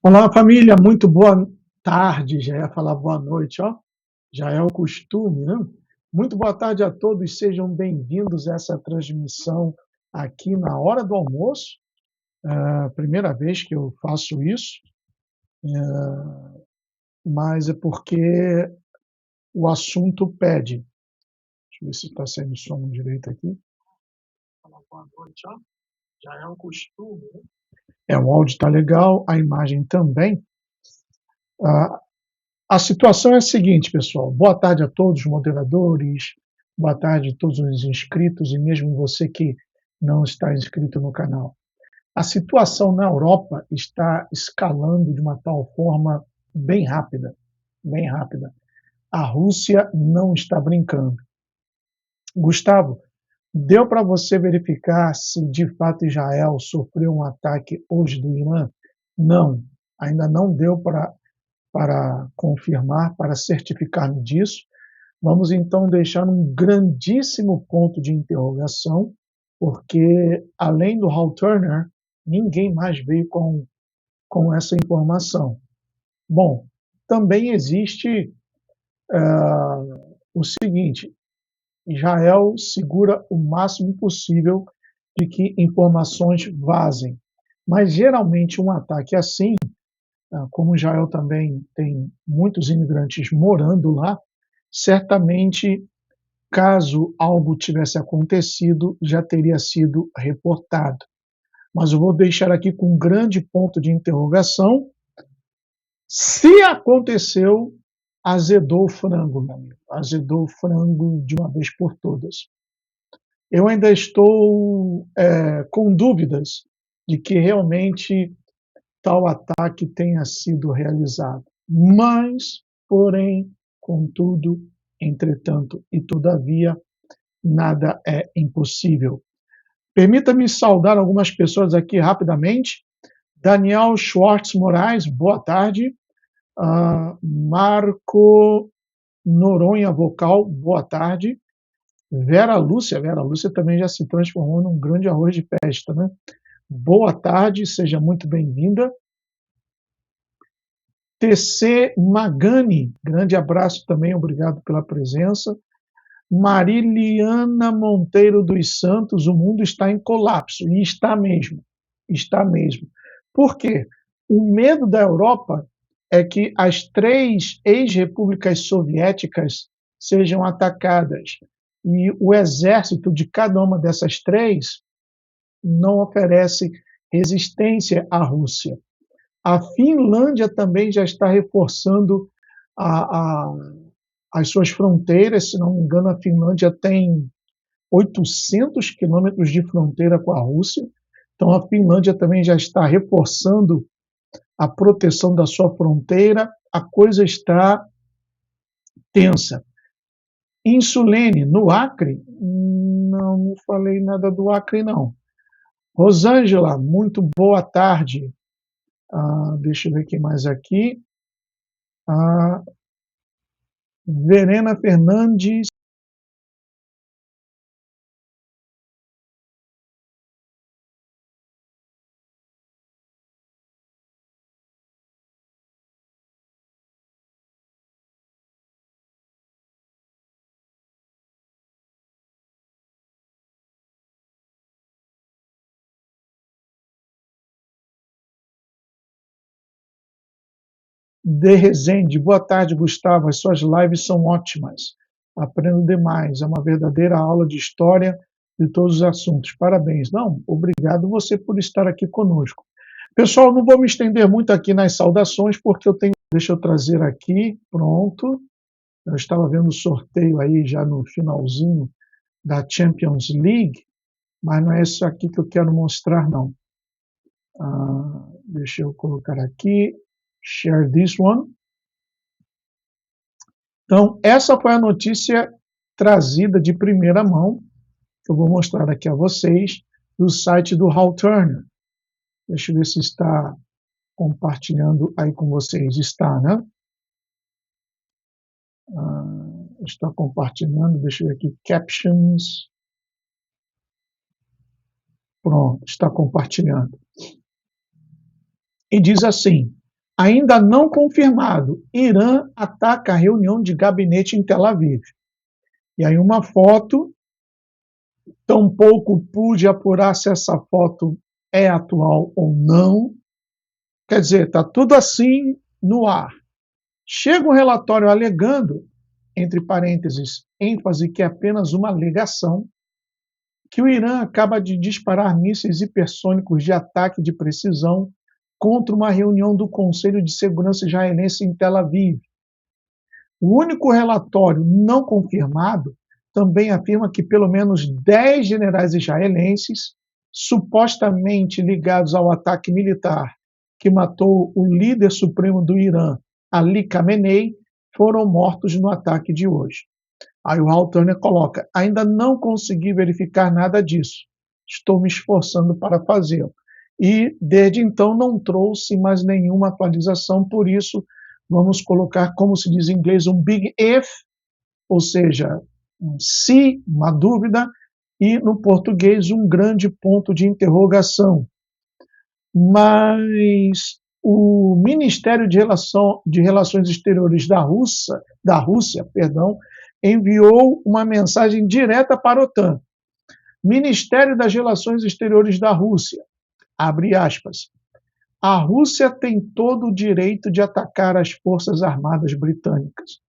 Olá, família, muito boa tarde, já ia falar boa noite, ó, já é o costume, né? Muito boa tarde a todos, sejam bem-vindos a essa transmissão aqui na hora do almoço, primeira vez que eu faço isso, mas é porque o assunto pede. Deixa eu ver se está saindo som direito aqui. Falar boa noite, ó, já é um costume, né? O áudio está legal, a imagem também. Ah, A situação é a seguinte, pessoal. Boa tarde a todos os moderadores, boa tarde a todos os inscritos e mesmo você que não está inscrito no canal. A situação na Europa está escalando de uma tal forma bem rápida, bem rápida. A Rússia não está brincando. Gustavo, deu para você verificar se de fato Israel sofreu um ataque hoje do Irã? Não, ainda não deu para confirmar, para certificar-me disso. Vamos então deixar um grandíssimo ponto de interrogação, porque além do Hal Turner, ninguém mais veio com essa informação. Bom, também existe o seguinte: Israel segura o máximo possível de que informações vazem, mas geralmente um ataque assim, como Israel também tem muitos imigrantes morando lá, certamente, caso algo tivesse acontecido, já teria sido reportado. Mas eu vou deixar aqui com um grande ponto de interrogação. Se aconteceu, azedou o frango, meu amigo. Azedou o frango de uma vez por todas. Eu ainda estou com dúvidas de que realmente tal ataque tenha sido realizado. Mas, porém, contudo, entretanto e todavia, nada é impossível. Permita-me saudar algumas pessoas aqui rapidamente. Daniel Schwartz Moraes, boa tarde. Marco Noronha Vocal, boa tarde. Vera Lúcia também já se transformou num grande arroz de festa, né? Boa tarde, seja muito bem-vinda. TC Magani, grande abraço também, obrigado pela presença. Mariliana Monteiro dos Santos, o mundo está em colapso, e está mesmo, está mesmo. Por quê? O medo da Europa é que as 3 ex-repúblicas soviéticas sejam atacadas, e o exército de cada uma dessas 3 não oferece resistência à Rússia. A Finlândia também já está reforçando a, a, as suas fronteiras, se não me engano, a Finlândia tem 800 quilômetros de fronteira com a Rússia, então a Finlândia também já está reforçando a proteção da sua fronteira, a coisa está tensa. Insulene, no Acre? Não falei nada do Acre, não. Rosângela, muito boa tarde. Deixa eu ver quem mais aqui. Verena Fernandes. De Rezende, boa tarde, Gustavo. As suas lives são ótimas. Aprendo demais. É uma verdadeira aula de história de todos os assuntos. Parabéns. Não, obrigado você por estar aqui conosco. Pessoal, não vou me estender muito aqui nas saudações, porque eu tenho. Deixa eu trazer aqui. Pronto. Eu estava vendo o sorteio aí já no finalzinho da Champions League, mas não é isso aqui que eu quero mostrar, não. Deixa eu colocar aqui. Share this one. Então, essa foi a notícia trazida de primeira mão, que eu vou mostrar aqui a vocês, do site do Hal Turner. Deixa eu ver se está compartilhando aí com vocês. Está, né? Está compartilhando, deixa eu ver aqui, captions. Pronto, está compartilhando. E diz assim: Ainda não confirmado, Irã ataca a reunião de gabinete em Tel Aviv. E aí uma foto, tampouco pude apurar se essa foto é atual ou não. Quer dizer, está tudo assim no ar. Chega um relatório alegando, entre parênteses, ênfase que é apenas uma alegação, que o Irã acaba de disparar mísseis hipersônicos de ataque de precisão contra uma reunião do Conselho de Segurança israelense em Tel Aviv. O único relatório não confirmado também afirma que pelo menos 10 generais israelenses, supostamente ligados ao ataque militar que matou o líder supremo do Irã, Ali Khamenei, foram mortos no ataque de hoje. Aí o Hal Turner coloca: ainda não consegui verificar nada disso. Estou me esforçando para fazê-lo. E, desde então, não trouxe mais nenhuma atualização, por isso, vamos colocar, como se diz em inglês, um big if, ou seja, um se, uma dúvida, e, no português, um grande ponto de interrogação. Mas o Ministério de Relações Exteriores da Rússia, enviou uma mensagem direta para a OTAN. Ministério das Relações Exteriores da Rússia, abre aspas, a Rússia tem todo o direito de atacar as Forças Armadas Britânicas.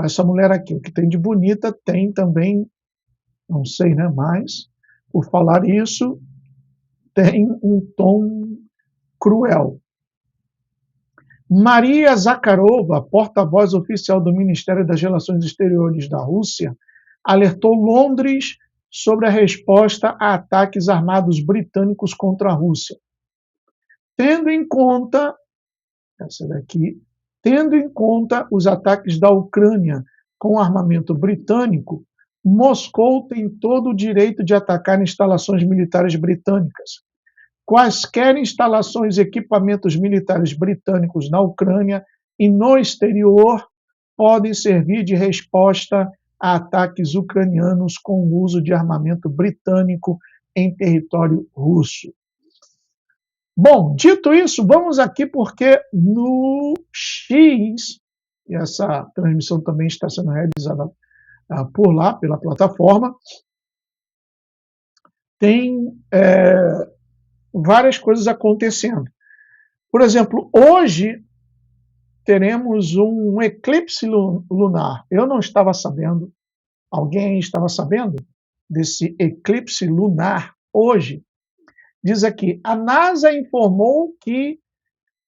Essa mulher aqui, o que tem de bonita, tem também, não sei, né, mas, por falar isso, tem um tom cruel. Maria Zakharova, porta-voz oficial do Ministério das Relações Exteriores da Rússia, alertou Londres sobre a resposta a ataques armados britânicos contra a Rússia. Tendo em conta os ataques da Ucrânia com armamento britânico, Moscou tem todo o direito de atacar instalações militares britânicas. Quaisquer instalações e equipamentos militares britânicos na Ucrânia e no exterior podem servir de resposta a ataques ucranianos com o uso de armamento britânico em território russo. Bom, dito isso, vamos aqui porque no X, e essa transmissão também está sendo realizada por lá, pela plataforma, tem várias coisas acontecendo. Por exemplo, hoje teremos um eclipse lunar. Eu não estava sabendo, alguém estava sabendo desse eclipse lunar hoje? Diz aqui, a NASA informou que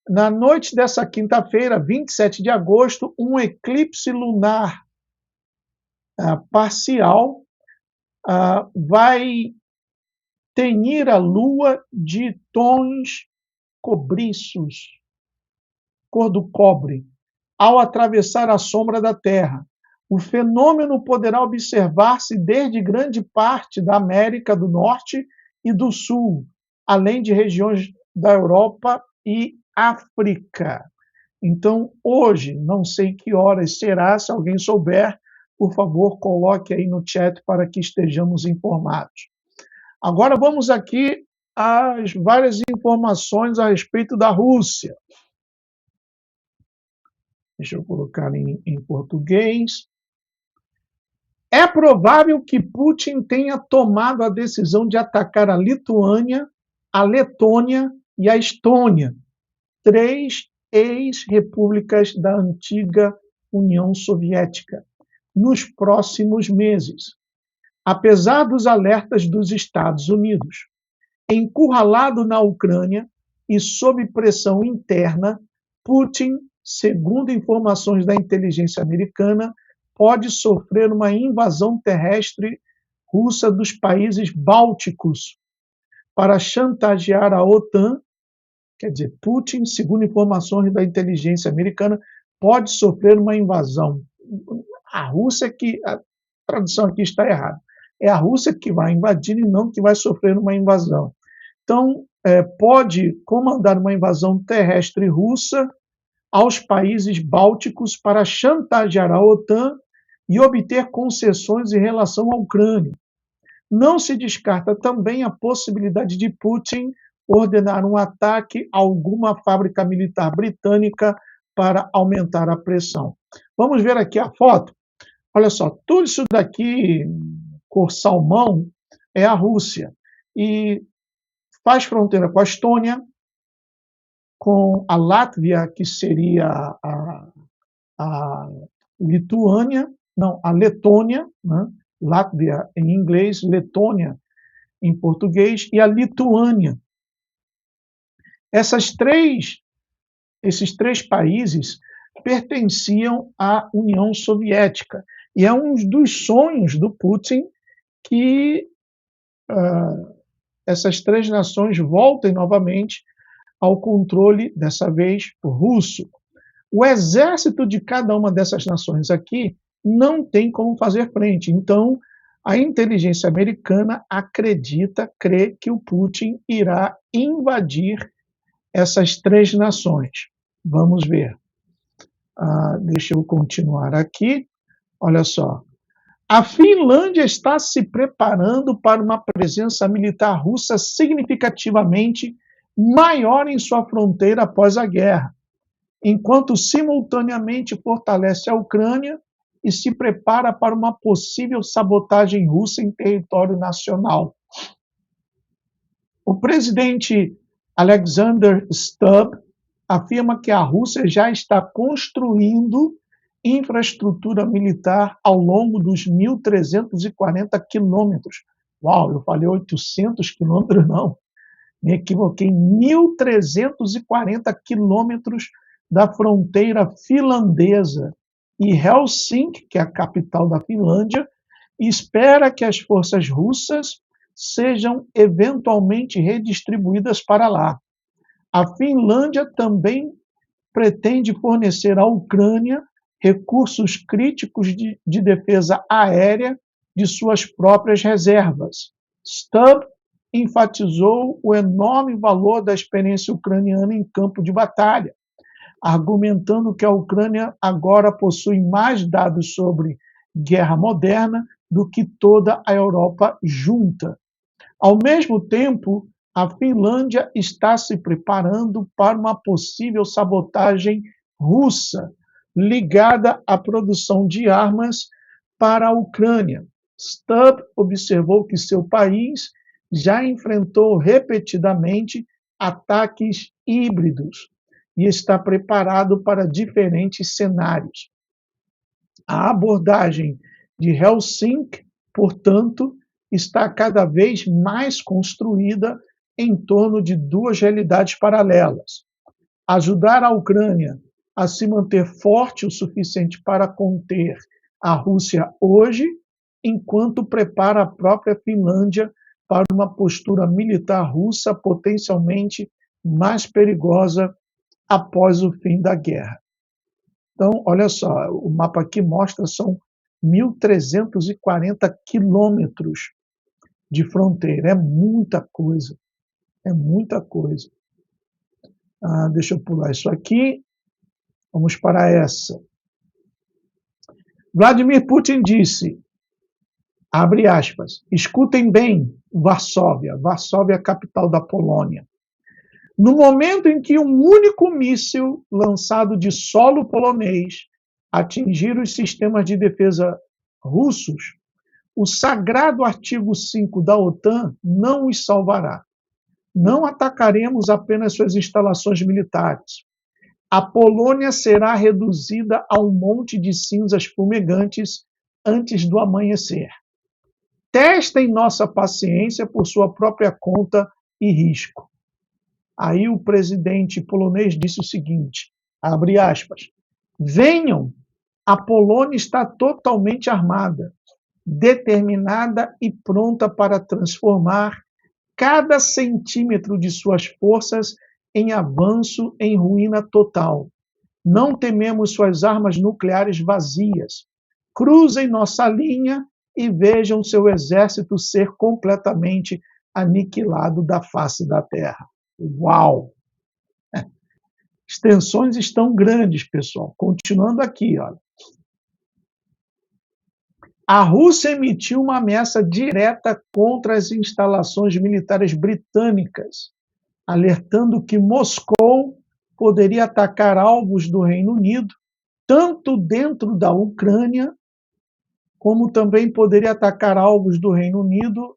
na noite dessa quinta-feira, 27 de agosto, um eclipse lunar parcial vai teñir a Lua de tons cobriços, cor do cobre, ao atravessar a sombra da Terra. O fenômeno poderá observar-se desde grande parte da América do Norte e do Sul, além de regiões da Europa e África. Então, hoje, não sei que horas será, se alguém souber, por favor, coloque aí no chat para que estejamos informados. Agora vamos aqui às várias informações a respeito da Rússia. Deixa eu colocar em português. É provável que Putin tenha tomado a decisão de atacar a Lituânia, a Letônia e a Estônia, 3 ex-repúblicas da antiga União Soviética, nos próximos meses. Apesar dos alertas dos Estados Unidos. Encurralado na Ucrânia e sob pressão interna, Putin, segundo informações da inteligência americana, pode sofrer uma invasão terrestre russa dos países bálticos para chantagear a OTAN. Quer dizer, Putin, segundo informações da inteligência americana, pode sofrer uma invasão. A Rússia a tradução aqui está errada. É a Rússia que vai invadir e não que vai sofrer uma invasão. Então, pode comandar uma invasão terrestre russa aos países bálticos para chantagear a OTAN e obter concessões em relação à Ucrânia. Não se descarta também a possibilidade de Putin ordenar um ataque a alguma fábrica militar britânica para aumentar a pressão. Vamos ver aqui a foto. Olha só, tudo isso daqui, cor salmão, é a Rússia. E faz fronteira com a Estônia, com a Látvia, que seria a Lituânia, não, a Letônia, né? Látvia em inglês, Letônia em português, e a Lituânia. Esses três países pertenciam à União Soviética. E é um dos sonhos do Putin que essas três nações voltem novamente ao controle, dessa vez, russo. O exército de cada uma dessas nações aqui não tem como fazer frente. Então, a inteligência americana crê que o Putin irá invadir essas três nações. Vamos ver. Deixa eu continuar aqui. Olha só. A Finlândia está se preparando para uma presença militar russa significativamente maior em sua fronteira após a guerra, enquanto simultaneamente fortalece a Ucrânia e se prepara para uma possível sabotagem russa em território nacional. O presidente Alexander Stubb afirma que a Rússia já está construindo infraestrutura militar ao longo dos 1.340 quilômetros. Uau, eu falei 800 quilômetros, não. Me equivoquei. 1.340 quilômetros da fronteira finlandesa. E Helsinki, que é a capital da Finlândia, espera que as forças russas sejam eventualmente redistribuídas para lá. A Finlândia também pretende fornecer à Ucrânia recursos críticos de defesa aérea de suas próprias reservas. Stubb enfatizou o enorme valor da experiência ucraniana em campo de batalha, argumentando que a Ucrânia agora possui mais dados sobre guerra moderna do que toda a Europa junta. Ao mesmo tempo, a Finlândia está se preparando para uma possível sabotagem russa ligada à produção de armas para a Ucrânia. Stubb observou que seu país já enfrentou repetidamente ataques híbridos e está preparado para diferentes cenários. A abordagem de Helsinki, portanto, está cada vez mais construída em torno de duas realidades paralelas: ajudar a Ucrânia a se manter forte o suficiente para conter a Rússia hoje, enquanto prepara a própria Finlândia para uma postura militar russa potencialmente mais perigosa após o fim da guerra. Então, olha só, o mapa aqui mostra são 1.340 quilômetros de fronteira. É muita coisa. É muita coisa. Deixa eu pular isso aqui. Vamos para essa. Vladimir Putin disse, abre aspas, escutem bem, Varsóvia. Varsóvia é a capital da Polônia. No momento em que um único míssil lançado de solo polonês atingir os sistemas de defesa russos, o sagrado artigo 5 da OTAN não os salvará. Não atacaremos apenas suas instalações militares. A Polônia será reduzida a um monte de cinzas fumegantes antes do amanhecer. Testem nossa paciência por sua própria conta e risco. Aí o presidente polonês disse o seguinte, abre aspas, venham, a Polônia está totalmente armada, determinada e pronta para transformar cada centímetro de suas forças em avanço em ruína total. Não tememos suas armas nucleares vazias. Cruzem nossa linha e vejam seu exército ser completamente aniquilado da face da terra. Uau! As tensões estão grandes, pessoal. Continuando aqui, olha. A Rússia emitiu uma ameaça direta contra as instalações militares britânicas, alertando que Moscou poderia atacar alvos do Reino Unido, tanto dentro da Ucrânia, como também poderia atacar alvos do Reino Unido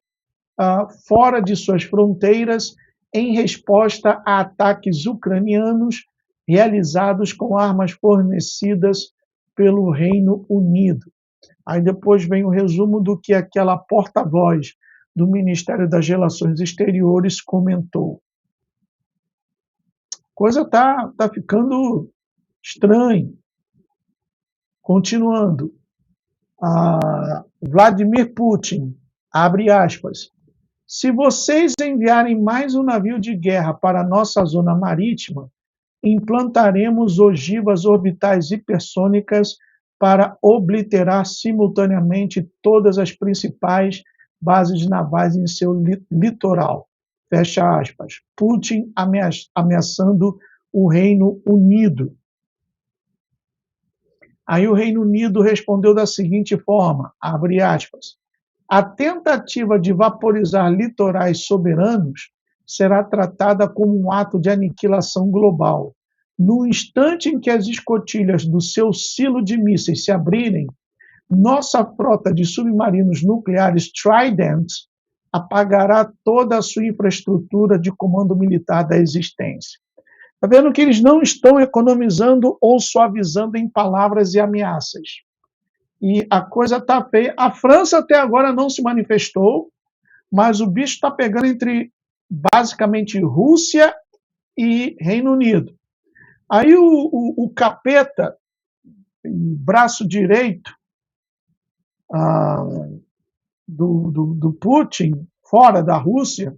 fora de suas fronteiras, em resposta a ataques ucranianos realizados com armas fornecidas pelo Reino Unido. Aí depois vem o resumo do que aquela porta-voz do Ministério das Relações Exteriores comentou. Coisa tá ficando estranha. Continuando. Vladimir Putin, abre aspas, se vocês enviarem mais um navio de guerra para a nossa zona marítima, implantaremos ogivas orbitais hipersônicas para obliterar simultaneamente todas as principais bases navais em seu litoral. Fecha aspas. Putin ameaçando o Reino Unido. Aí o Reino Unido respondeu da seguinte forma, abre aspas, a tentativa de vaporizar litorais soberanos será tratada como um ato de aniquilação global. No instante em que as escotilhas do seu silo de mísseis se abrirem, nossa frota de submarinos nucleares Trident apagará toda a sua infraestrutura de comando militar da existência. Está vendo que eles não estão economizando ou suavizando em palavras e ameaças. E a coisa está feia. A França até agora não se manifestou, mas o bicho está pegando entre, basicamente, Rússia e Reino Unido. Aí o capeta, braço direito do Putin, fora da Rússia,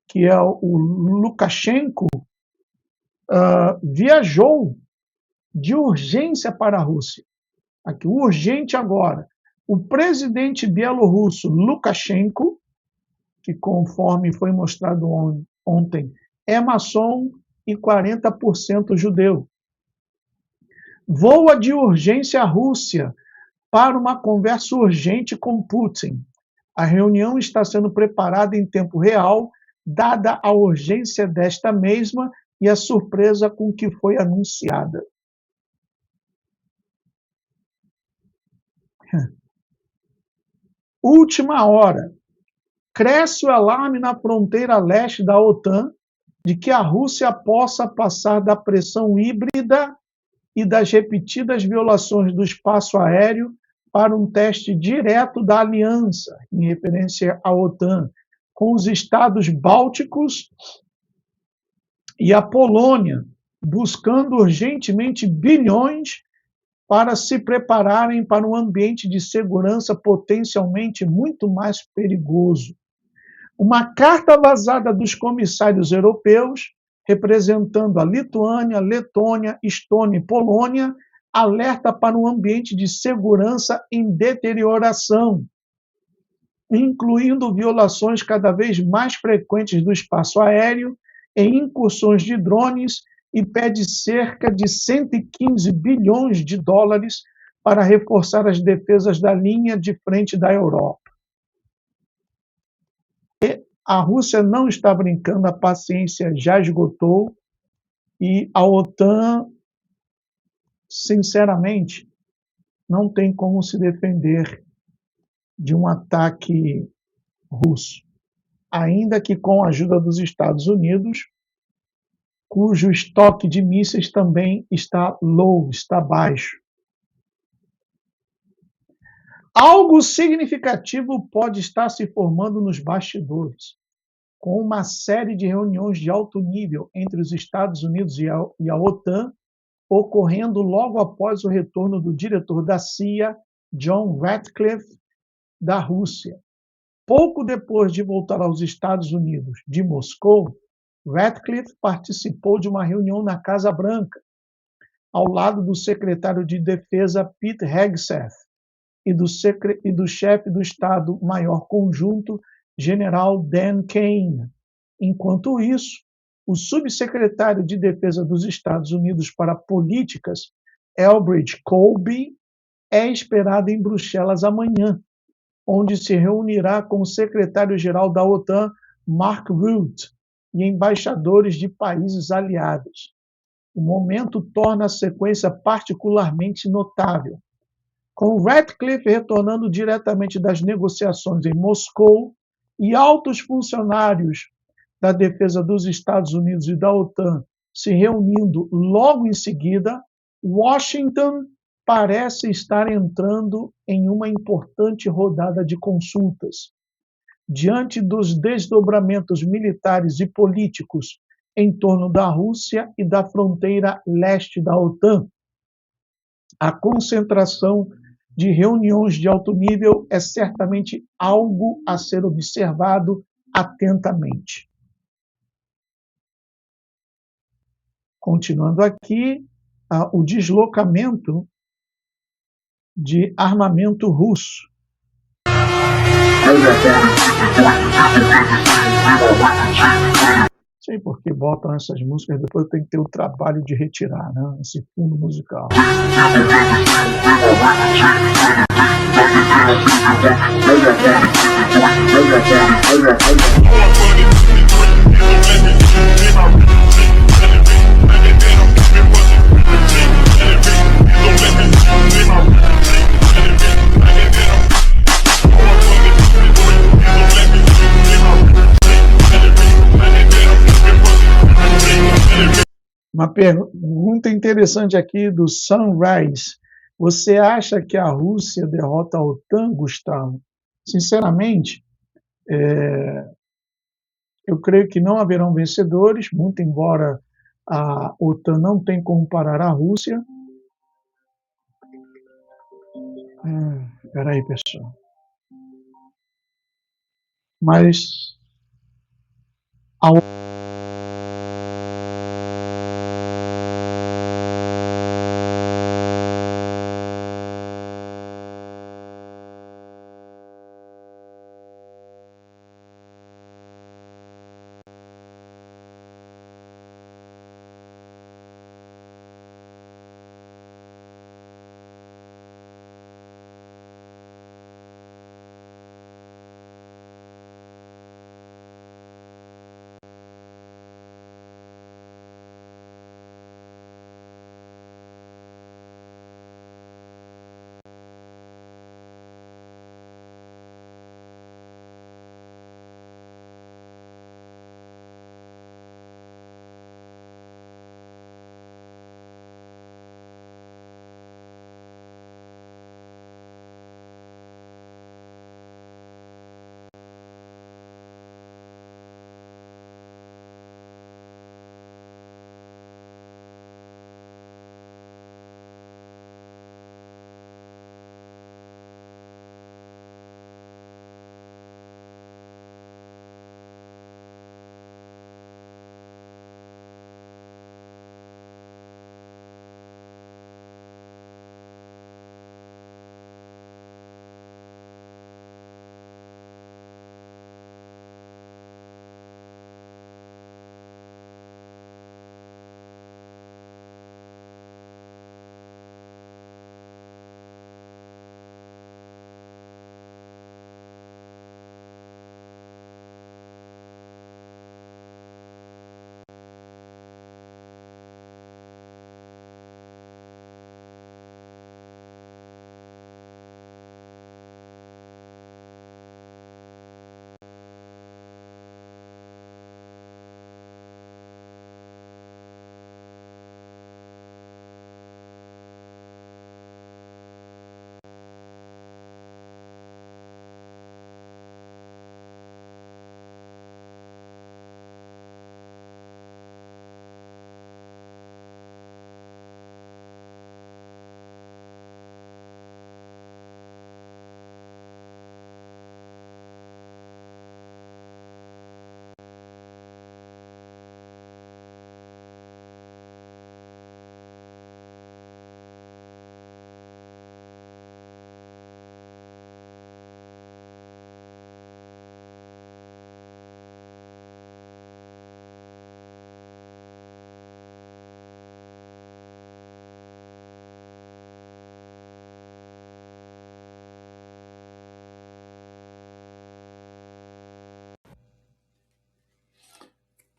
que é o Lukashenko, viajou de urgência para a Rússia. Aqui, urgente agora. O presidente bielorrusso Lukashenko, que conforme foi mostrado ontem, é maçom e 40% judeu, voa de urgência à Rússia para uma conversa urgente com Putin. A reunião está sendo preparada em tempo real, dada a urgência desta mesma e a surpresa com que foi anunciada. Última hora. Cresce o alarme na fronteira leste da OTAN de que a Rússia possa passar da pressão híbrida e das repetidas violações do espaço aéreo para um teste direto da aliança, em referência à OTAN, com os estados bálticos e a Polônia, buscando urgentemente bilhões para se prepararem para um ambiente de segurança potencialmente muito mais perigoso. Uma carta vazada dos comissários europeus, representando a Lituânia, Letônia, Estônia e Polônia, alerta para um ambiente de segurança em deterioração, incluindo violações cada vez mais frequentes do espaço aéreo e incursões de drones, e pede cerca de 115 bilhões de dólares para reforçar as defesas da linha de frente da Europa. E a Rússia não está brincando, a paciência já esgotou, e a OTAN, sinceramente, não tem como se defender de um ataque russo, ainda que com a ajuda dos Estados Unidos, cujo estoque de mísseis também está low, está baixo. Algo significativo pode estar se formando nos bastidores, com uma série de reuniões de alto nível entre os Estados Unidos e a OTAN, ocorrendo logo após o retorno do diretor da CIA, John Ratcliffe, da Rússia. Pouco depois de voltar aos Estados Unidos de Moscou, Ratcliffe participou de uma reunião na Casa Branca, ao lado do secretário de Defesa Pete Hegseth e do chefe do Estado-Maior Conjunto, general Dan Kane. Enquanto isso, o subsecretário de Defesa dos Estados Unidos para Políticas, Elbridge Colby, é esperado em Bruxelas amanhã, onde se reunirá com o secretário-geral da OTAN, Mark Rutte, e embaixadores de países aliados. O momento torna a sequência particularmente notável, com Ratcliffe retornando diretamente das negociações em Moscou e altos funcionários da defesa dos Estados Unidos e da OTAN se reunindo logo em seguida, Washington parece estar entrando em uma importante rodada de consultas. Diante dos desdobramentos militares e políticos em torno da Rússia e da fronteira leste da OTAN, a concentração de reuniões de alto nível é certamente algo a ser observado atentamente. Continuando aqui, o deslocamento de armamento russo. Sei por que botam essas músicas, depois tem que ter o trabalho de retirar, né, esse fundo musical. Uma pergunta interessante aqui do Sunrise. Você acha que a Rússia derrota a OTAN, Gustavo? Sinceramente, eu creio que não haverão vencedores, muito embora a OTAN não tenha como parar a Rússia. Espera aí, pessoal. Mas a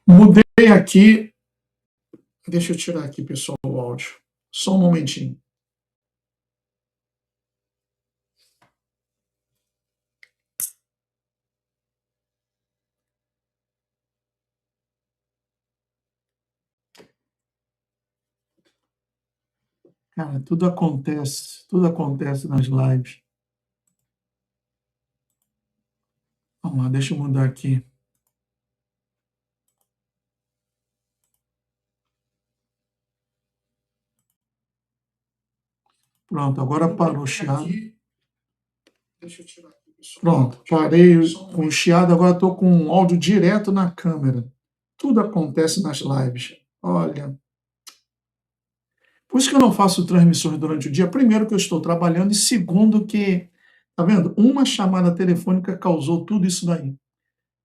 Mudei aqui. Deixa eu tirar aqui, pessoal, o áudio. Só um momentinho. Cara, tudo acontece nas lives. Vamos lá, deixa eu mudar aqui. Pronto, agora parou o chiado. Deixa eu tirar aqui, pessoal. Pronto, parei com o chiado, agora estou com o áudio direto na câmera. Tudo acontece nas lives. Olha. Por isso que eu não faço transmissões durante o dia. Primeiro, que eu estou trabalhando, e segundo, que, tá vendo? Uma chamada telefônica causou tudo isso daí.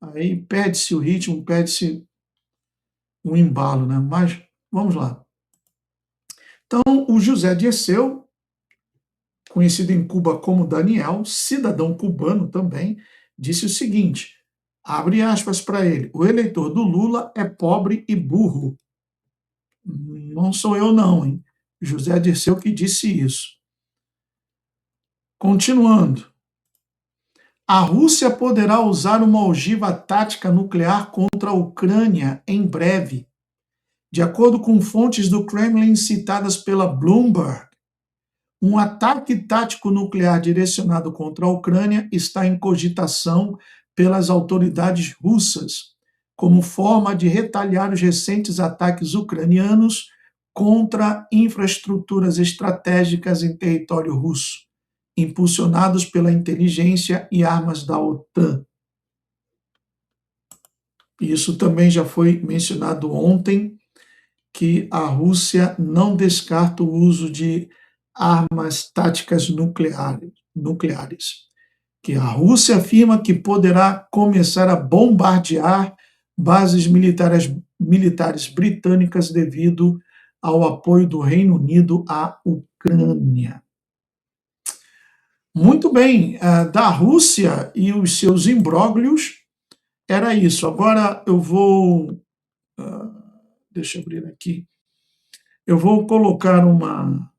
Aí perde-se o ritmo, perde-se o embalo, né? Mas vamos lá. Então, o José Dirceu, conhecido em Cuba como Daniel, cidadão cubano também, disse o seguinte, abre aspas para ele, o eleitor do Lula é pobre e burro. Não sou eu não, hein? José Dirceu que disse isso. Continuando. A Rússia poderá usar uma ogiva tática nuclear contra a Ucrânia em breve. De acordo com fontes do Kremlin citadas pela Bloomberg, um ataque tático nuclear direcionado contra a Ucrânia está em cogitação pelas autoridades russas, como forma de retaliar os recentes ataques ucranianos contra infraestruturas estratégicas em território russo, impulsionados pela inteligência e armas da OTAN. Isso também já foi mencionado ontem, que a Rússia não descarta o uso de armas táticas nucleares, que a Rússia afirma que poderá começar a bombardear bases militares britânicas devido ao apoio do Reino Unido à Ucrânia. Muito bem, da Rússia e os seus imbróglios, era isso. Agora eu vou... deixa eu abrir aqui. Eu vou colocar uma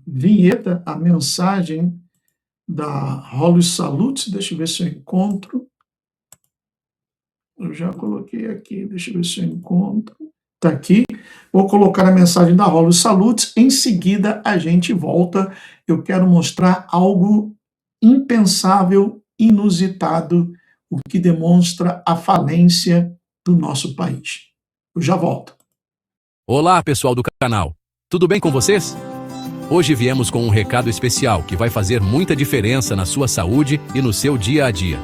vinheta, a mensagem da Hollis Salute. Deixa eu ver se eu encontro. Eu já coloquei aqui, deixa eu ver se eu encontro. Está aqui. Vou colocar a mensagem da Hollis Salute. Em seguida, a gente volta. Eu quero mostrar algo impensável, inusitado, o que demonstra a falência do nosso país. Eu já volto. Olá, pessoal do canal. Tudo bem com vocês? Hoje viemos com um recado especial que vai fazer muita diferença na sua saúde e no seu dia a dia.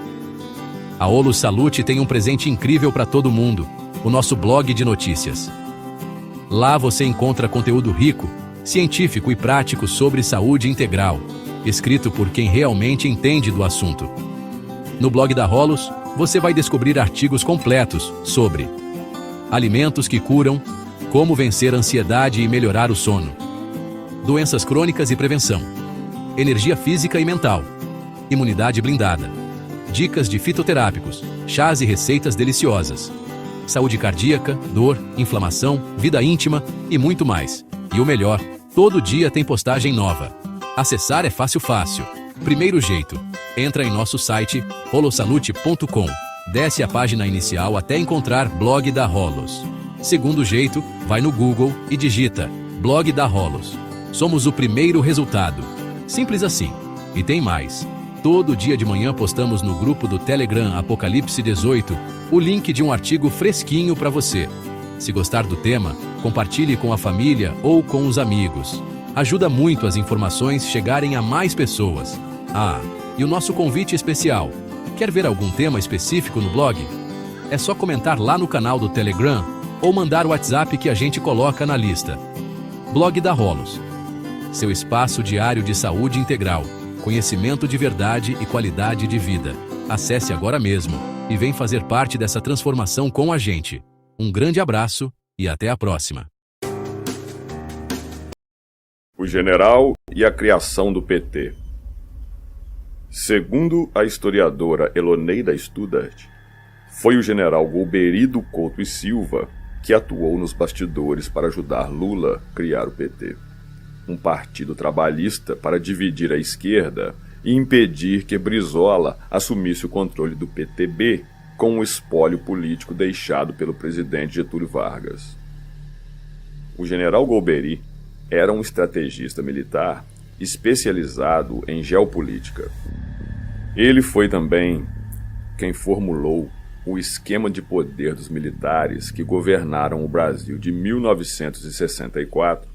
A Holus Salute tem um presente incrível para todo mundo, o nosso blog de notícias. Lá você encontra conteúdo rico, científico e prático sobre saúde integral, escrito por quem realmente entende do assunto. No blog da Holus, você vai descobrir artigos completos sobre alimentos que curam, como vencer a ansiedade e melhorar o sono, doenças crônicas e prevenção, energia física e mental, imunidade blindada, dicas de fitoterápicos, chás e receitas deliciosas, saúde cardíaca, dor, inflamação, vida íntima e muito mais. E o melhor, todo dia tem postagem nova. Acessar é fácil. Primeiro jeito, entra em nosso site holosalute.com, desce a página inicial até encontrar blog da Holus. Segundo jeito, vai no Google e digita blog da Holus. Somos o primeiro resultado. Simples assim. E tem mais. Todo dia de manhã postamos no grupo do Telegram Apocalipse 18 o link de um artigo fresquinho para você. Se gostar do tema, compartilhe com a família ou com os amigos. Ajuda muito as informações chegarem a mais pessoas. E o nosso convite especial. Quer ver algum tema específico no blog? É só comentar lá no canal do Telegram ou mandar o WhatsApp que a gente coloca na lista. Blog da Holus. Seu espaço diário de saúde integral, conhecimento de verdade e qualidade de vida. Acesse agora mesmo e vem fazer parte dessa transformação com a gente. Um grande abraço e até a próxima. O general e a criação do PT. Segundo a historiadora Eloneida Studart, Foi o general Golbery do Couto e Silva que atuou nos bastidores para ajudar Lula a criar o PT, um partido trabalhista para dividir a esquerda e impedir que Brizola assumisse o controle do PTB com o espólio político deixado pelo presidente Getúlio Vargas. O general Golbery era um estrategista militar especializado em geopolítica. Ele foi também quem formulou o esquema de poder dos militares que governaram o Brasil de 1964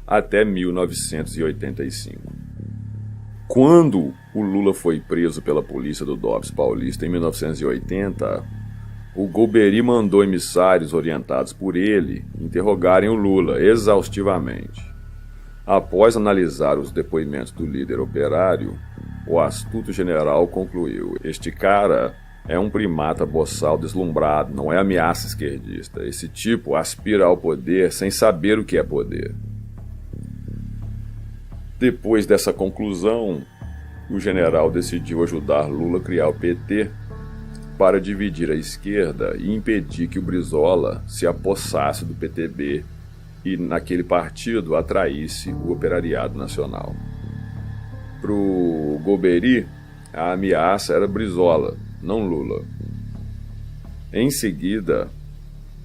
até 1985. Quando o Lula foi preso pela polícia do DOPS paulista em 1980, o Golbery mandou emissários orientados por ele interrogarem o Lula exaustivamente. Após analisar os depoimentos do líder operário, o astuto general concluiu: este cara é um primata boçal deslumbrado, não é ameaça esquerdista. Esse tipo aspira ao poder sem saber o que é poder. Depois dessa conclusão, o general decidiu ajudar Lula a criar o PT para dividir a esquerda e impedir que o Brizola se apossasse do PTB e, naquele partido, atraísse o operariado nacional. Para o Golbery, a ameaça era Brizola, não Lula. Em seguida,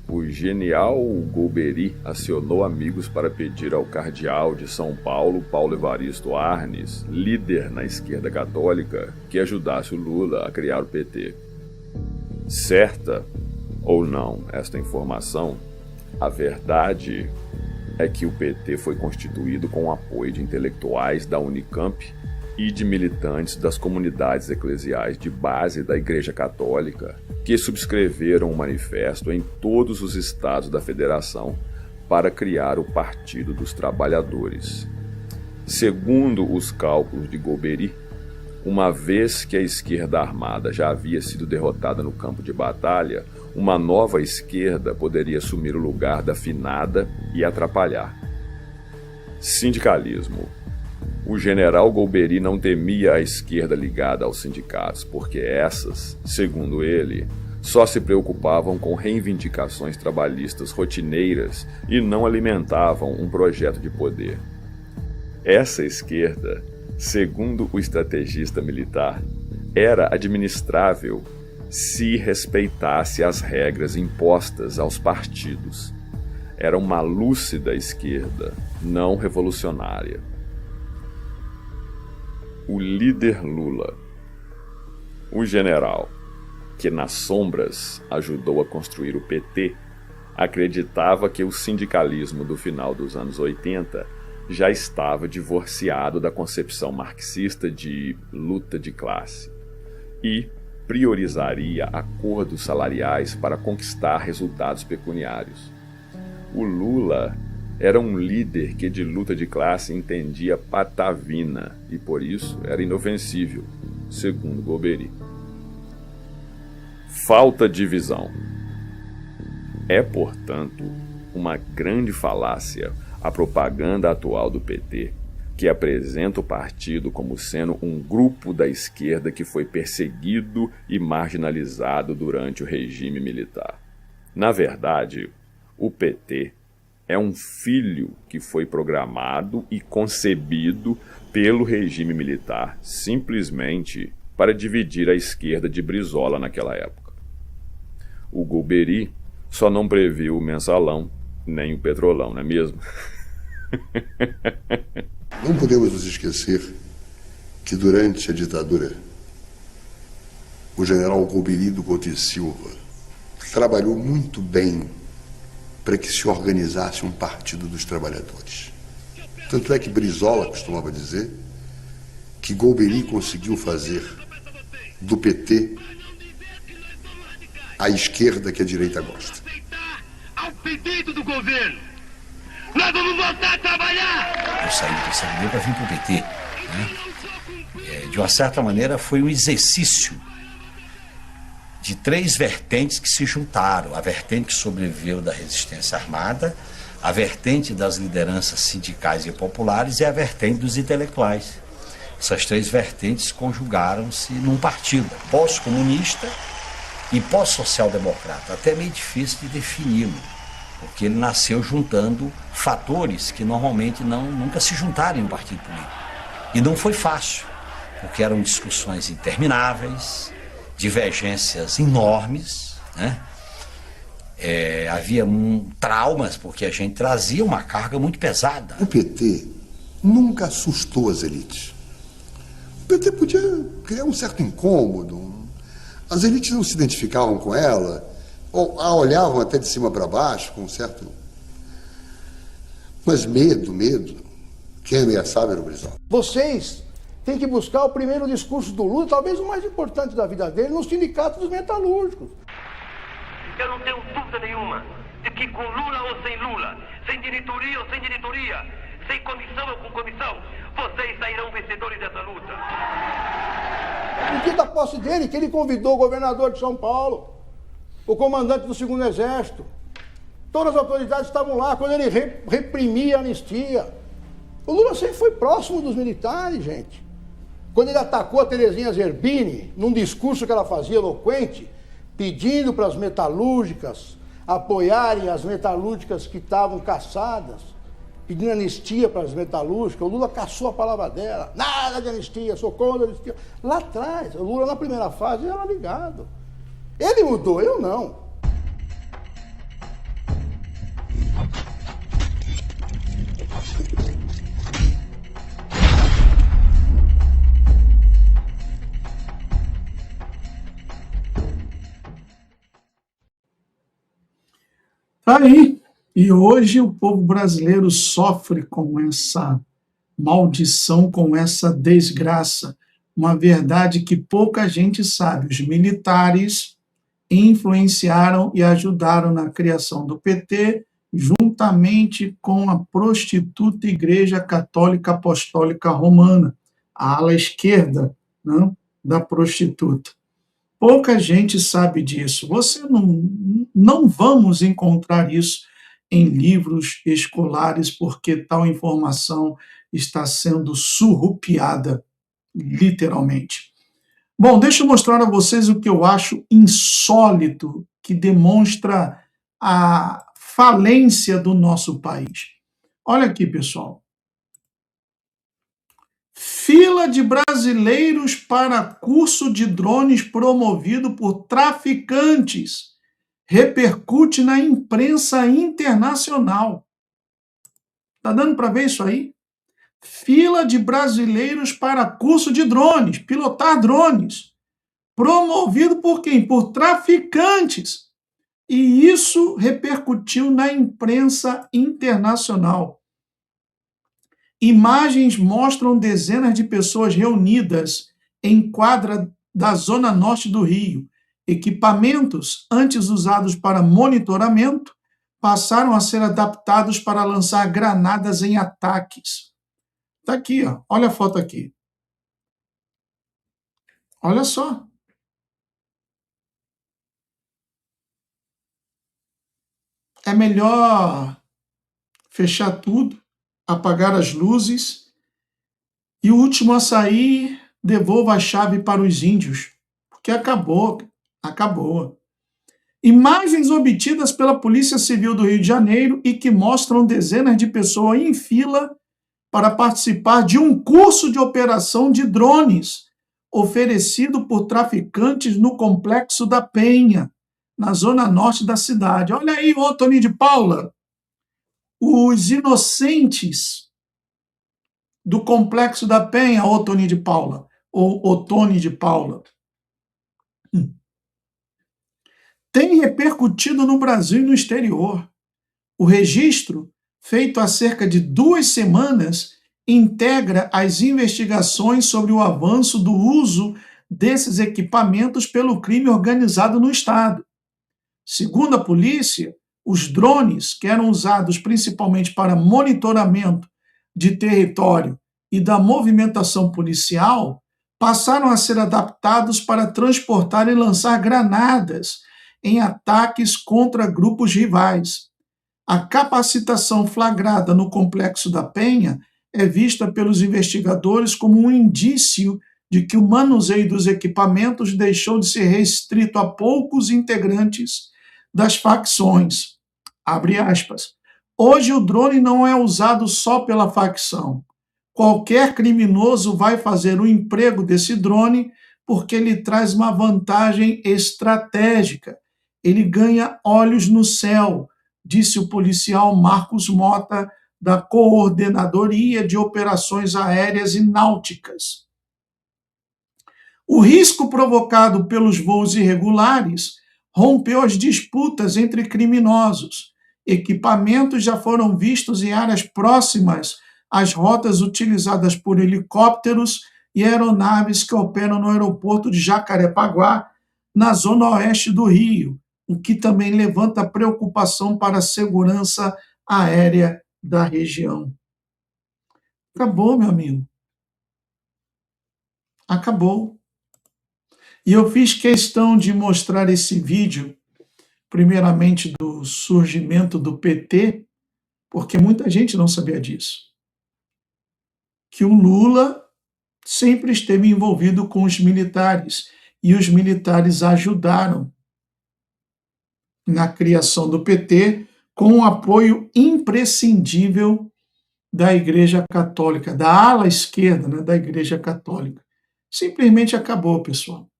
o genial Golbery acionou amigos para pedir ao cardeal de São Paulo, Paulo Evaristo Arnes, líder na esquerda católica, que ajudasse o Lula a criar o PT. Certa ou não esta informação, a verdade é que o PT foi constituído com o apoio de intelectuais da Unicamp e de militantes das comunidades eclesiais de base da Igreja Católica, que subscreveram um manifesto em todos os estados da federação para criar o Partido dos Trabalhadores. Segundo os cálculos de Golbery, uma vez que a esquerda armada já havia sido derrotada no campo de batalha, uma nova esquerda poderia assumir o lugar da finada e atrapalhar. Sindicalismo. O general Golbery não temia a esquerda ligada aos sindicatos, porque essas, segundo ele, só se preocupavam com reivindicações trabalhistas rotineiras e não alimentavam um projeto de poder. Essa esquerda, segundo o estrategista militar, era administrável se respeitasse as regras impostas aos partidos. Era uma lúcida esquerda, não revolucionária. O líder Lula. O general, que nas sombras ajudou a construir o PT, acreditava que o sindicalismo do final dos anos 80 já estava divorciado da concepção marxista de luta de classe e priorizaria acordos salariais para conquistar resultados pecuniários. O Lula era um líder que de luta de classe entendia patavina e por isso era inofensível, segundo Golbery. Falta de visão. É, portanto, uma grande falácia a propaganda atual do PT, que apresenta o partido como sendo um grupo da esquerda que foi perseguido e marginalizado durante o regime militar. Na verdade, o PT é um filho que foi programado e concebido pelo regime militar simplesmente para dividir a esquerda de Brizola naquela época. O Golbery só não previu o mensalão nem o petrolão, não é mesmo? Não podemos nos esquecer que durante a ditadura o general Golbery do Couto e Silva trabalhou muito bem para que se organizasse um partido dos trabalhadores. Tanto é que Brizola costumava dizer que Golbery conseguiu fazer do PT a esquerda que a direita gosta. Ao pedido do governo, nós vamos voltar a trabalhar! Eu saí do PCdoB para vir para o PT. Né? De uma certa maneira foi um exercício de três vertentes que se juntaram. A vertente que sobreviveu da resistência armada, a vertente das lideranças sindicais e populares e a vertente dos intelectuais. Essas três vertentes conjugaram-se num partido pós-comunista e pós-social-democrata. Até meio difícil de defini-lo, porque ele nasceu juntando fatores que normalmente nunca se juntaram em um partido político. E não foi fácil, porque eram discussões intermináveis, divergências enormes, né? Havia traumas, porque a gente trazia uma carga muito pesada. O PT nunca assustou as elites. O PT podia criar um certo incômodo. As elites não se identificavam com ela, ou a olhavam até de cima para baixo, com um certo... Mas medo. Quem ameaçava era o Brizola. Vocês têm que buscar o primeiro discurso do Lula, talvez o mais importante da vida dele, no sindicato dos metalúrgicos. Eu não tenho dúvida nenhuma de que com Lula ou sem Lula, sem diretoria ou sem diretoria, sem comissão ou com comissão, vocês sairão vencedores dessa luta. No dia da posse dele, que ele convidou o governador de São Paulo, o comandante do 2º Exército. Todas as autoridades estavam lá quando ele reprimia a anistia. O Lula sempre foi próximo dos militares, gente. Quando ele atacou a Terezinha Zerbini, num discurso que ela fazia eloquente, pedindo para as metalúrgicas apoiarem as metalúrgicas que estavam caçadas, pedindo anistia para as metalúrgicas, o Lula caçou a palavra dela. Nada de anistia, sou contra a anistia. Lá atrás, o Lula na primeira fase era ligado. Ele mudou, eu não. Tá aí. E hoje o povo brasileiro sofre com essa maldição, com essa desgraça. Uma verdade que pouca gente sabe. Os militares influenciaram e ajudaram na criação do PT, juntamente com a prostituta Igreja Católica Apostólica Romana, a ala esquerda, né, da prostituta. Pouca gente sabe disso. Você não vamos encontrar isso em livros escolares, porque tal informação está sendo surrupiada, literalmente. Bom, deixa eu mostrar a vocês o que eu acho insólito, que demonstra a falência do nosso país. Olha aqui, pessoal. Fila de brasileiros para curso de drones promovido por traficantes repercute na imprensa internacional. Tá dando para ver isso aí? Fila de brasileiros para curso de drones, pilotar drones, promovido por quem? Por traficantes. E isso repercutiu na imprensa internacional. Imagens mostram dezenas de pessoas reunidas em quadra da zona norte do Rio. Equipamentos antes usados para monitoramento passaram a ser adaptados para lançar granadas em ataques. Está aqui, ó. Olha a foto aqui. Olha só. É melhor fechar tudo, apagar as luzes e o último a sair devolva a chave para os índios, porque acabou. Imagens obtidas pela Polícia Civil do Rio de Janeiro e que mostram dezenas de pessoas em fila para participar de um curso de operação de drones oferecido por traficantes no Complexo da Penha, na zona norte da cidade. Olha aí, ô Tony de Paula, os inocentes do Complexo da Penha, ô Tony de Paula, ou ô Tony de Paula, tem repercutido no Brasil e no exterior. O registro, feito há cerca de 2 semanas, integra as investigações sobre o avanço do uso desses equipamentos pelo crime organizado no Estado. Segundo a polícia, os drones, que eram usados principalmente para monitoramento de território e da movimentação policial, passaram a ser adaptados para transportar e lançar granadas em ataques contra grupos rivais. A capacitação flagrada no Complexo da Penha é vista pelos investigadores como um indício de que o manuseio dos equipamentos deixou de ser restrito a poucos integrantes das facções. Abre aspas. Hoje o drone não é usado só pela facção. Qualquer criminoso vai fazer o emprego desse drone porque ele traz uma vantagem estratégica. Ele ganha olhos no céu, disse o policial Marcos Mota, da Coordenadoria de Operações Aéreas e Náuticas. O risco provocado pelos voos irregulares rompeu as disputas entre criminosos. Equipamentos já foram vistos em áreas próximas às rotas utilizadas por helicópteros e aeronaves que operam no aeroporto de Jacarepaguá, na zona oeste do Rio, o que também levanta preocupação para a segurança aérea da região. Acabou, meu amigo. Acabou. E eu fiz questão de mostrar esse vídeo, primeiramente do surgimento do PT, porque muita gente não sabia disso. Que o Lula sempre esteve envolvido com os militares, e os militares ajudaram na criação do PT, com o apoio imprescindível da Igreja Católica, da ala esquerda, né, da Igreja Católica. Simplesmente acabou, pessoal.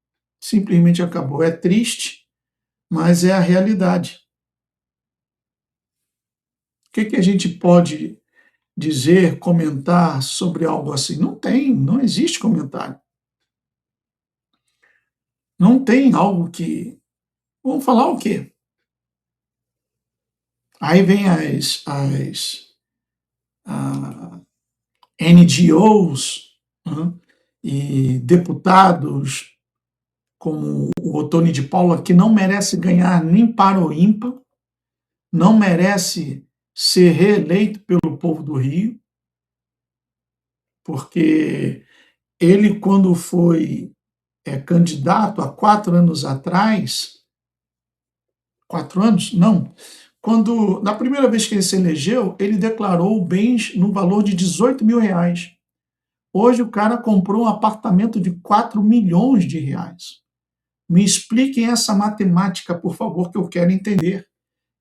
Simplesmente acabou. É triste, mas é a realidade. O que a gente pode dizer, comentar sobre algo assim? Não existe comentário. Não tem algo que... Vamos falar o quê? Aí vem as NGOs, né, e deputados como o Ottoni de Paula, que não merece ganhar nem para o ímpar, não merece ser reeleito pelo povo do Rio, porque ele, quando foi candidato há 4 anos atrás, 4 anos? Não. Quando, na primeira vez que ele se elegeu, ele declarou bens no valor de R$18 mil. Hoje o cara comprou um apartamento de R$4 milhões. Me expliquem essa matemática, por favor, que eu quero entender.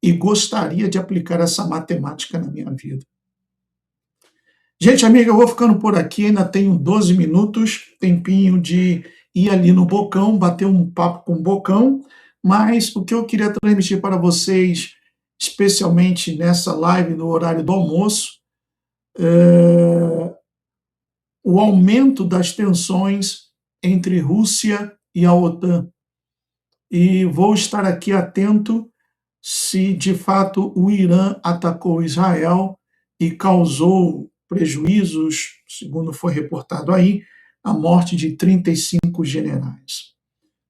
E gostaria de aplicar essa matemática na minha vida. Gente, amiga, eu vou ficando por aqui, ainda tenho 12 minutos, tempinho de ir ali no Bocão, bater um papo com o Bocão, mas o que eu queria transmitir para vocês, especialmente nessa live no horário do almoço, o aumento das tensões entre Rússia e a OTAN. E vou estar aqui atento se de fato o Irã atacou Israel e causou prejuízos, segundo foi reportado aí, a morte de 35 generais.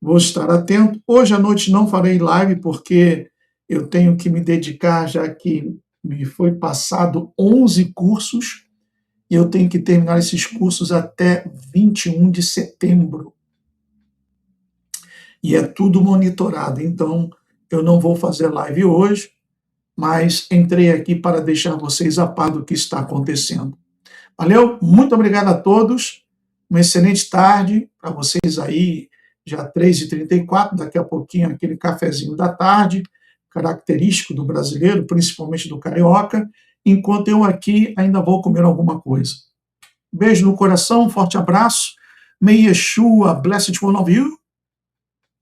Vou estar atento. Hoje à noite não farei live porque eu tenho que me dedicar, já que me foi passado 11 cursos e eu tenho que terminar esses cursos até 21 de setembro. E é tudo monitorado, então eu não vou fazer live hoje, mas entrei aqui para deixar vocês a par do que está acontecendo. Valeu? Muito obrigado a todos. Uma excelente tarde para vocês aí, já 3h34, daqui a pouquinho aquele cafezinho da tarde, característico do brasileiro, principalmente do carioca, enquanto eu aqui ainda vou comer alguma coisa. Beijo no coração, forte abraço. May Yeshua bless each one of you.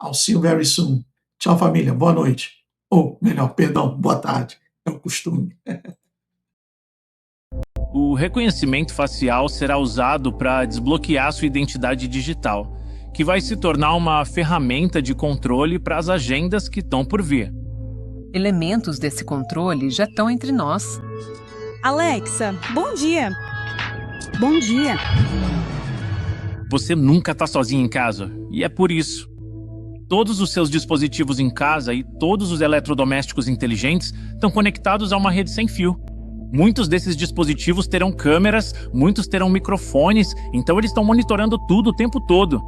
I'll see you very soon. Tchau, família. Boa noite. Ou, melhor, perdão, boa tarde. É o costume. O reconhecimento facial será usado para desbloquear sua identidade digital, que vai se tornar uma ferramenta de controle para as agendas que estão por vir. Elementos desse controle já estão entre nós. Alexa, bom dia. Bom dia. Você nunca está sozinho em casa, e é por isso. Todos os seus dispositivos em casa e todos os eletrodomésticos inteligentes estão conectados a uma rede sem fio. Muitos desses dispositivos terão câmeras, muitos terão microfones, então eles estão monitorando tudo o tempo todo.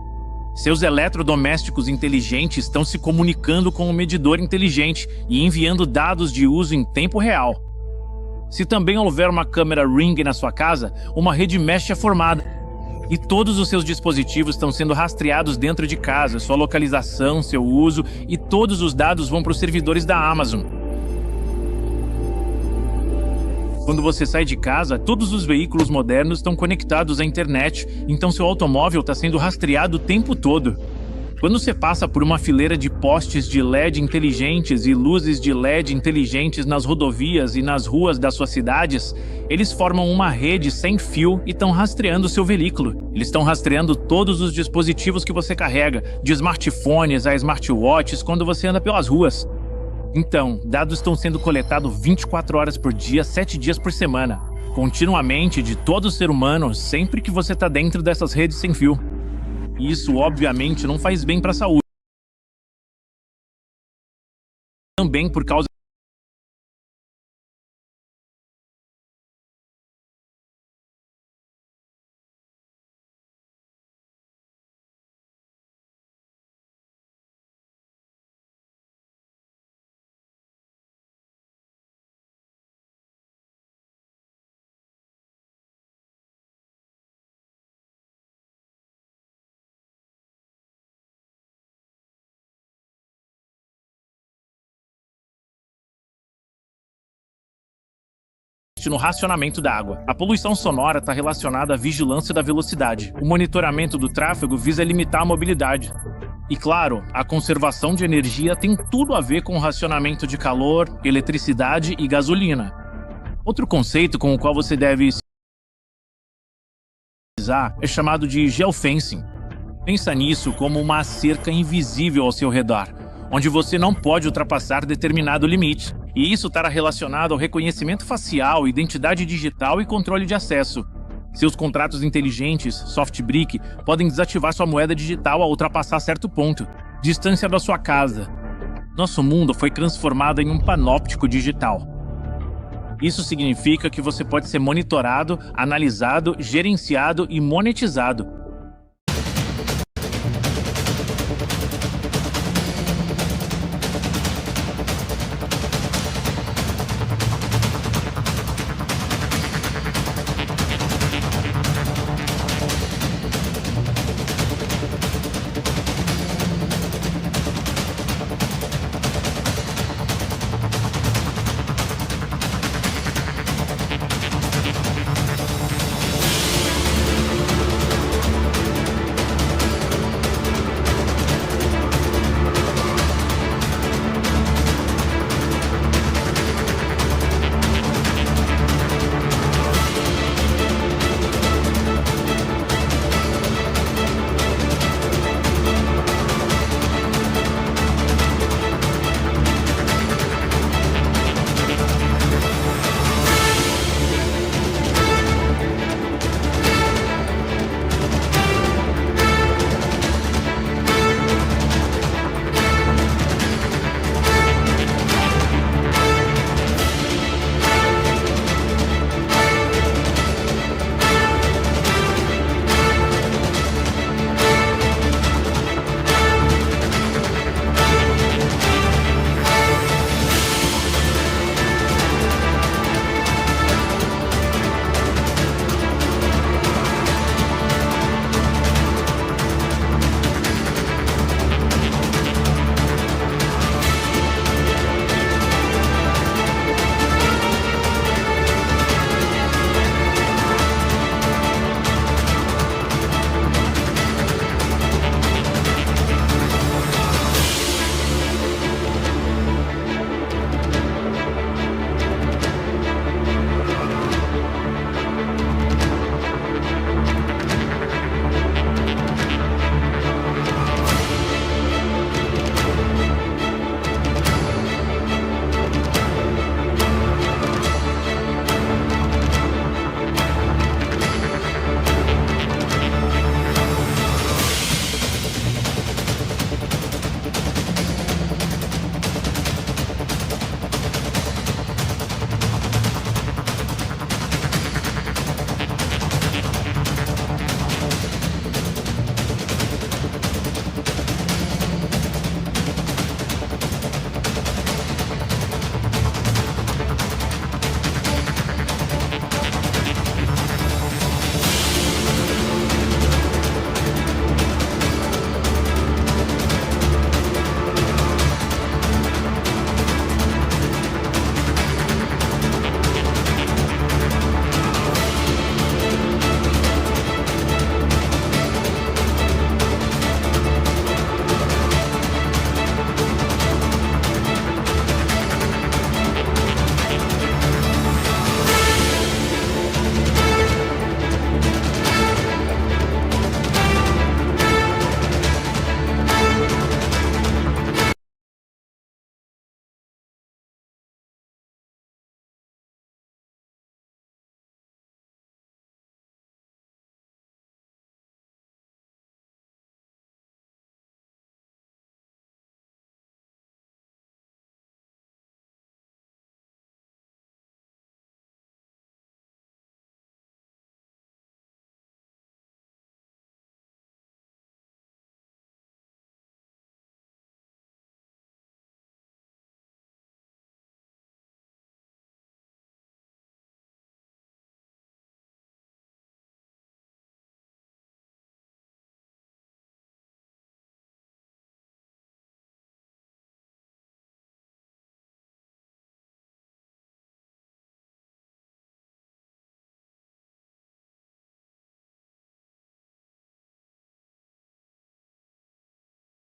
Seus eletrodomésticos inteligentes estão se comunicando com um medidor inteligente e enviando dados de uso em tempo real. Se também houver uma câmera Ring na sua casa, uma rede mesh é formada. E todos os seus dispositivos estão sendo rastreados dentro de casa, sua localização, seu uso, e todos os dados vão para os servidores da Amazon. Quando você sai de casa, todos os veículos modernos estão conectados à internet, então seu automóvel está sendo rastreado o tempo todo. Quando você passa por uma fileira de postes de LED inteligentes e luzes de LED inteligentes nas rodovias e nas ruas das suas cidades, eles formam uma rede sem fio e estão rastreando seu veículo. Eles estão rastreando todos os dispositivos que você carrega, de smartphones a smartwatches, quando você anda pelas ruas. Então, dados estão sendo coletados 24 horas por dia, 7 dias por semana, continuamente de todo ser humano, sempre que você está dentro dessas redes sem fio. Isso, obviamente, não faz bem para a saúde. Também por causa no racionamento da água. A poluição sonora está relacionada à vigilância da velocidade. O monitoramento do tráfego visa limitar a mobilidade. E claro, a conservação de energia tem tudo a ver com o racionamento de calor, eletricidade e gasolina. Outro conceito com o qual você deve se utilizar é chamado de geofencing. Pensa nisso como uma cerca invisível ao seu redor, onde você não pode ultrapassar determinado limite. E isso estará relacionado ao reconhecimento facial, identidade digital e controle de acesso. Seus contratos inteligentes, SoftBrick, podem desativar sua moeda digital ao ultrapassar certo ponto. Distância da sua casa. Nosso mundo foi transformado em um panóptico digital. Isso significa que você pode ser monitorado, analisado, gerenciado e monetizado,